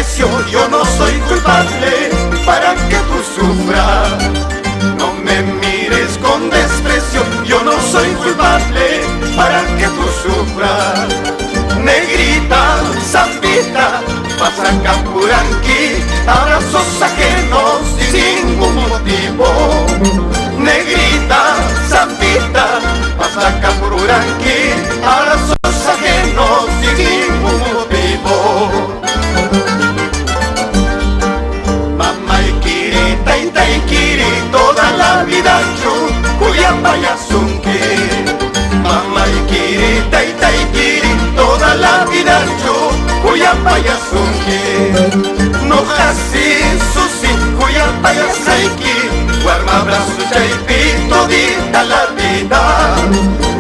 desprecio, yo no soy culpable para que tú sufras. No me mires con desprecio, yo no soy culpable para que tú sufras. Negrita, zambita, Pasacapuranqui, abrazos ajenos sin ningún motivo. Negrita, zambita, Pasacapuranqui, abrazos ajenos sin ningún motivo. Mamaikiri, taitaikiri, toda la vida yo, Cuyapayazunqui. Mamaikiri, taitaikiri, toda la vida yo, Cuyapayazunqui. No hasi susi, Cuyapayazaiki, guarma brazo chaypi todita la vida.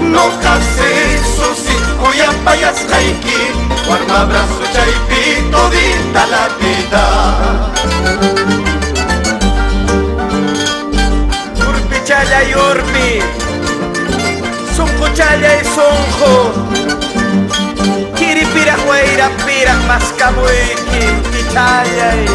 No hasi susi, Cuyapayazaiki, guarma brazo chaypi todita la vida. Urpi chaya y urpi, sunku chaya y sunku, kiripira hueira pira mascamuiki, pichaya y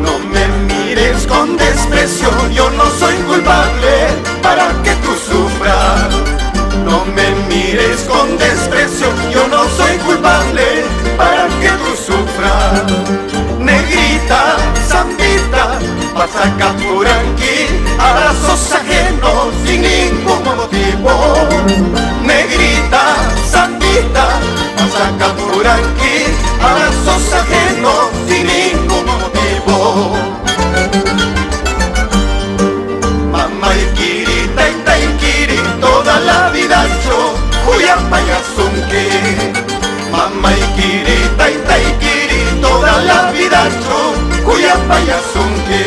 no me mires con desprecio, yo no soy culpable para que tú sufras. No me mires con desprecio, yo no soy culpable para que tú sufras. Negrita, zambita, Pasacapuranqui, abrazos ajenos sin ningún motivo. Negrita, zambita, Pasacapuranqui, abrazos ajenos sin ningún motivo. Mamaikiri, taitaikiri, toda la vida yo, Cuyapayazunqui. Mamaikiri, taitaikiri, toda la vida yo, Cuyapayazunqui.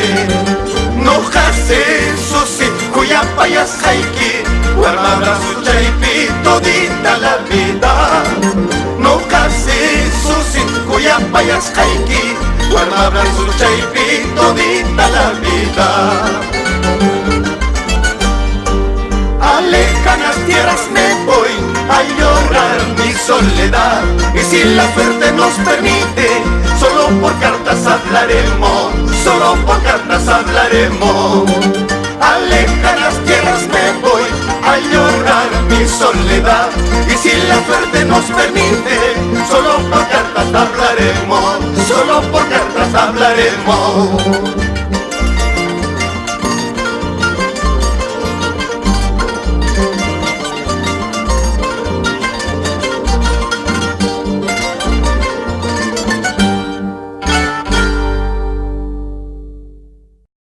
No hase susi, Cuyapayazhaiki, guarma brazo chaypi todita la vida. No hase susi, Cuyapayazhaiki, guarma brazo chaypi todita la vida. A lejanas tierras me voy a llorar mi soledad, y si la suerte nos permite, solo por cartas hablaremos, solo por cartas hablaremos. A lejanas tierras me voy a llorar mi soledad, y si la suerte nos permite, solo por cartas hablaremos, solo por cartas hablaremos.